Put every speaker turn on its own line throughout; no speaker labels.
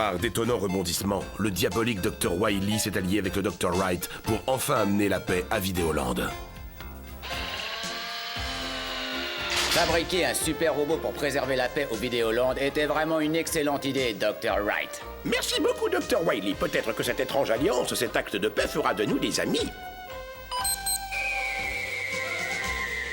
Par d'étonnants rebondissements, le diabolique Dr. Wily s'est allié avec le Dr. Wright pour enfin amener la paix à Vidéoland.
Fabriquer un super robot pour préserver la paix au Vidéoland était vraiment une excellente idée, Dr. Wright.
Merci beaucoup, Dr. Wily. Peut-être que cette étrange alliance, cet acte de paix fera de nous des amis.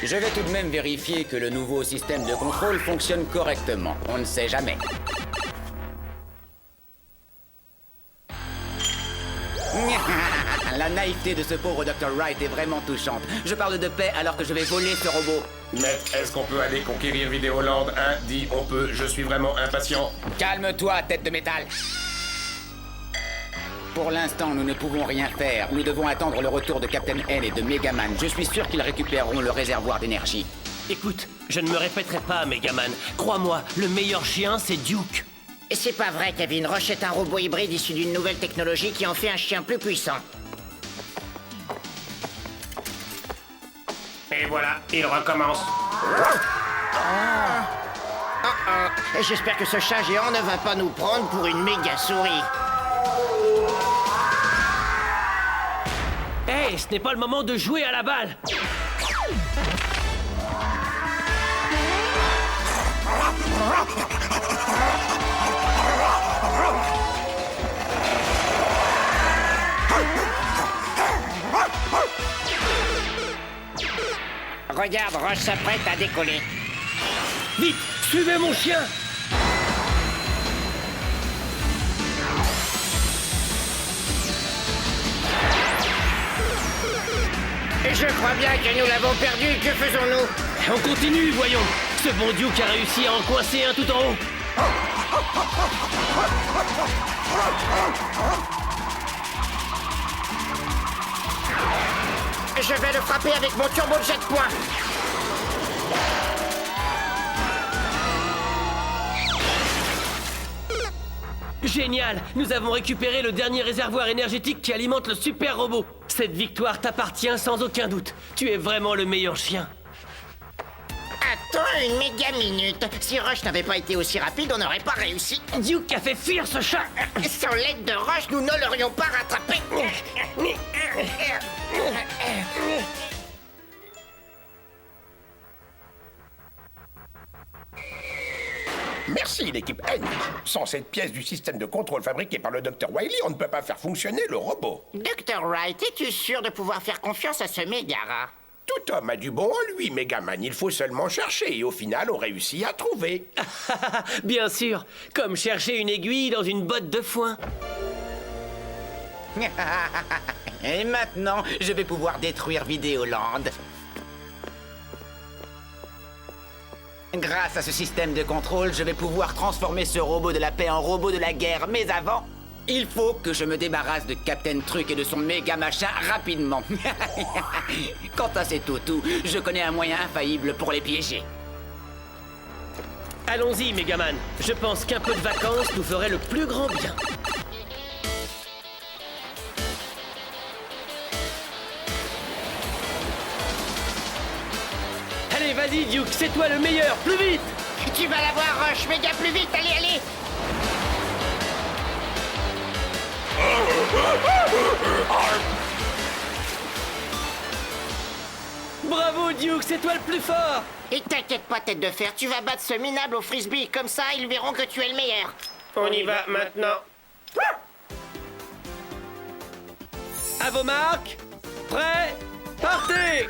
Je vais tout de même vérifier que le nouveau système de contrôle fonctionne correctement. On ne sait jamais. La naïveté de ce pauvre Dr. Wright est vraiment touchante. Je parle de paix alors que je vais voler ce robot.
Maître, est-ce qu'on peut aller conquérir Vidéoland? Dis, on peut, je suis vraiment impatient.
Calme-toi, tête de métal. Pour l'instant, nous ne pouvons rien faire. Nous devons attendre le retour de Captain N et de Megaman. Je suis sûr qu'ils récupéreront le réservoir d'énergie.
Écoute, je ne me répéterai pas, Megaman. Crois-moi, le meilleur chien, c'est Duke.
Et c'est pas vrai, Kevin. Rush est un robot hybride issu d'une nouvelle technologie qui en fait un chien plus puissant.
Et voilà, il recommence.
Et j'espère que ce chat géant ne va pas nous prendre pour une méga souris.
Hé, ce n'est pas le moment de jouer à la balle.
Regarde, Rush s'apprête à décoller.
Vite, suivez mon chien.
Et je crois bien que nous l'avons perdu. Que faisons-nous?
On continue, voyons. Ce bon Duke a réussi à en coincer un tout en haut.
Je vais le frapper avec mon turbo jet point.
Génial. Nous avons récupéré le dernier réservoir énergétique qui alimente le super robot. Cette victoire t'appartient sans aucun doute. Tu es vraiment le meilleur chien.
Attends une méga minute. Si Rush n'avait pas été aussi rapide, on n'aurait pas réussi.
Duke a fait fuir ce chat.
Sans l'aide de Rush, nous ne l'aurions pas rattrapé.
Merci, l'équipe N. Sans cette pièce du système de contrôle fabriqué par le Dr. Wily, on ne peut pas faire fonctionner le robot.
Dr. Wright, es-tu sûr de pouvoir faire confiance à ce méga rat?
Tout homme a du bon en lui, Megaman. Il faut seulement chercher et au final, on réussit à trouver.
Bien sûr, comme chercher une aiguille dans une botte de foin.
Et maintenant, je vais pouvoir détruire Vidéoland. Grâce à ce système de contrôle, je vais pouvoir transformer ce robot de la paix en robot de la guerre. Mais avant, il faut que je me débarrasse de Captain Truc et de son méga machin rapidement. Quant à ces toutous, je connais un moyen infaillible pour les piéger.
Allons-y, Megaman. Je pense qu'un peu de vacances nous ferait le plus grand bien. Allez, vas-y, Duke, c'est toi le meilleur, plus vite!
Tu vas l'avoir, Rush, méga plus vite, allez, allez!
Bravo, Duke, c'est toi le plus fort!
Et t'inquiète pas, tête de fer, tu vas battre ce minable au frisbee, comme ça, ils verront que tu es le meilleur.
On y va maintenant.
À vos marques, prêts, partez!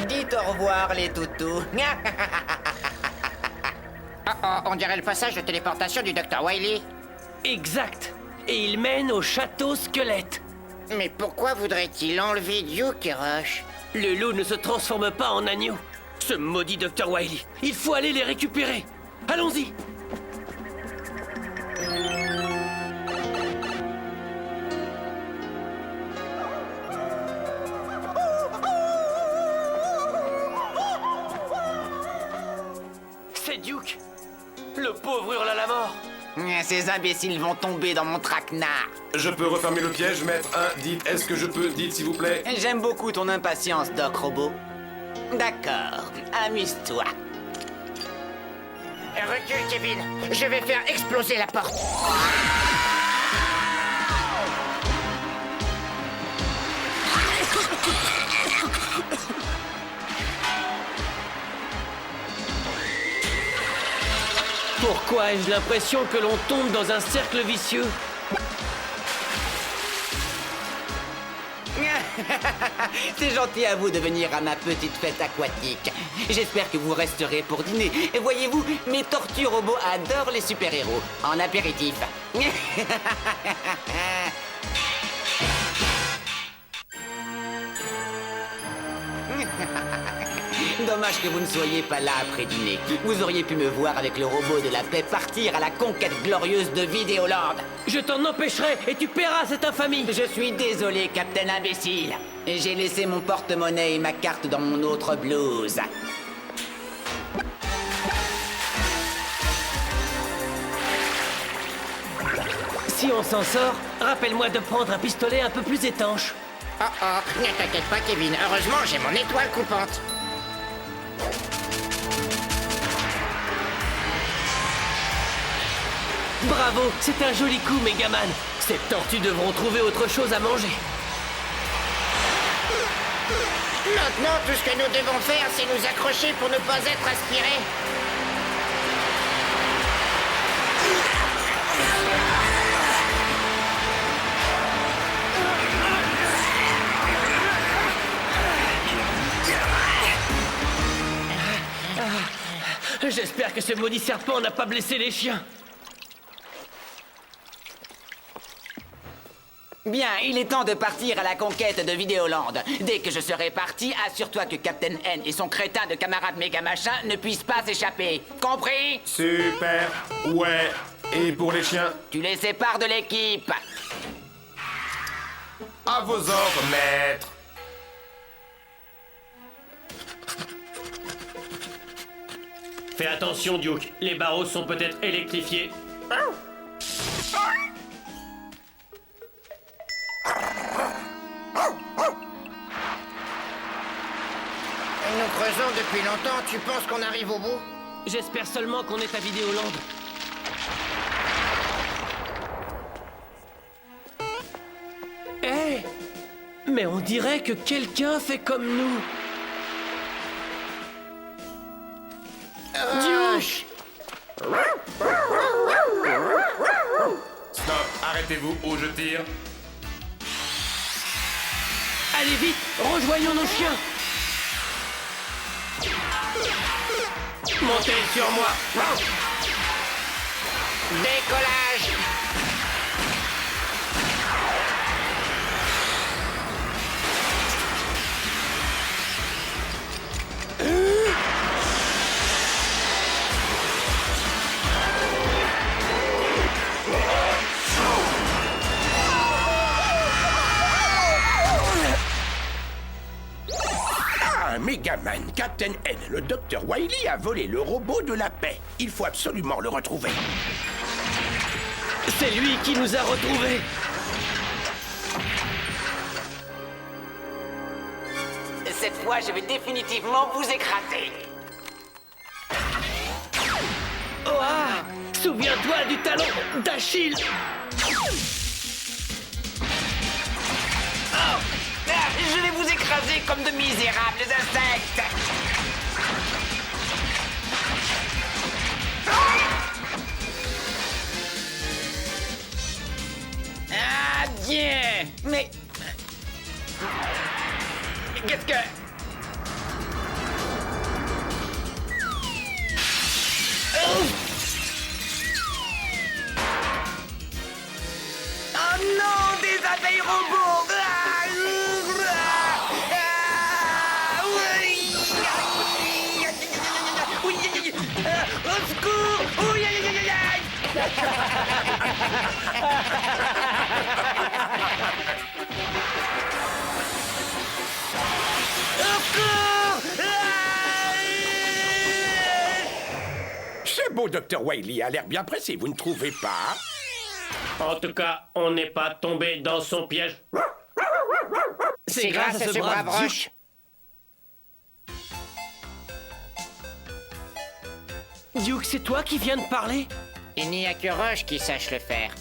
Dites au revoir, les toutous.
On dirait le passage de téléportation du Dr. Wily.
Exact. Et il mène au château squelette.
Mais pourquoi voudrait-il enlever Duke et Rush?
Le loup ne se transforme pas en agneau. Ce maudit Dr. Wily. Il faut aller les récupérer. Allons-y. C'est Duke. Le pauvre hurle à la mort.
Ces imbéciles vont tomber dans mon traquenard.
Je peux refermer le piège, maître. Dites, est-ce que je peux? Dites, s'il vous plaît.
J'aime beaucoup ton impatience, Doc Robot. D'accord, amuse-toi.
Recule, Kevin. Je vais faire exploser la porte.
Pourquoi ai-je l'impression que l'on tombe dans un cercle vicieux?
C'est gentil à vous de venir à ma petite fête aquatique. J'espère que vous resterez pour dîner. Et voyez-vous, mes tortues robots adorent les super-héros. En apéritif. Dommage que vous ne soyez pas là après dîner. Vous auriez pu me voir avec le robot de la paix partir à la conquête glorieuse de Vidéoland.
Je t'en empêcherai et tu paieras cette infamie.
Je suis désolé, Captain Imbécile. J'ai laissé mon porte-monnaie et ma carte dans mon autre blouse.
Si on s'en sort, rappelle-moi de prendre un pistolet un peu plus étanche.
Oh oh, ne t'inquiète pas, Kevin. Heureusement, j'ai mon étoile coupante.
Bravo, c'est un joli coup, Megaman. Ces tortues devront trouver autre chose à manger.
Maintenant, tout ce que nous devons faire, c'est nous accrocher pour ne pas être aspirés.
J'espère que ce maudit serpent n'a pas blessé les chiens.
Bien, il est temps de partir à la conquête de Vidéoland. Dès que je serai parti, assure-toi que Captain N et son crétin de camarade méga machin ne puissent pas s'échapper. Compris?
Super. Ouais. Et pour les chiens?
Tu les sépares de l'équipe.
À vos ordres, maître.
Fais attention, Duke. Les barreaux sont peut-être électrifiés.
Nous creusons depuis longtemps. Tu penses qu'on arrive au bout?
J'espère seulement qu'on est à Vidéoland. Hé! Mais on dirait que quelqu'un fait comme nous. Duke!
Stop. Arrêtez-vous ou je tire.
Allez vite, rejoignons nos chiens. Montez sur moi.
Décollage!
Megaman, Captain N, le docteur Wily a volé le robot de la paix. Il faut absolument le retrouver.
C'est lui qui nous a retrouvés.
Cette fois, je vais définitivement vous écraser.
Oh, ah, souviens-toi du talon d'Achille.
Oh, je vais vous écraser comme de misérables insectes. Ah, bien. Mais... Qu'est-ce que... Oh non, des abeilles robots. Au secours. Ouh, aïe, aïe, aïe, aïe. Au secours.
Ce beau docteur Wily a l'air bien pressé, vous ne trouvez pas?
En tout cas, on n'est pas tombé dans son piège.
C'est grâce à ce brave Roche.
Duke, c'est toi qui viens de parler?
Il n'y a que Roche qui sache le faire.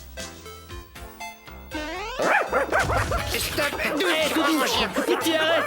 Stop!
Hé,
Doucement, mon chien!
Titi, arrête!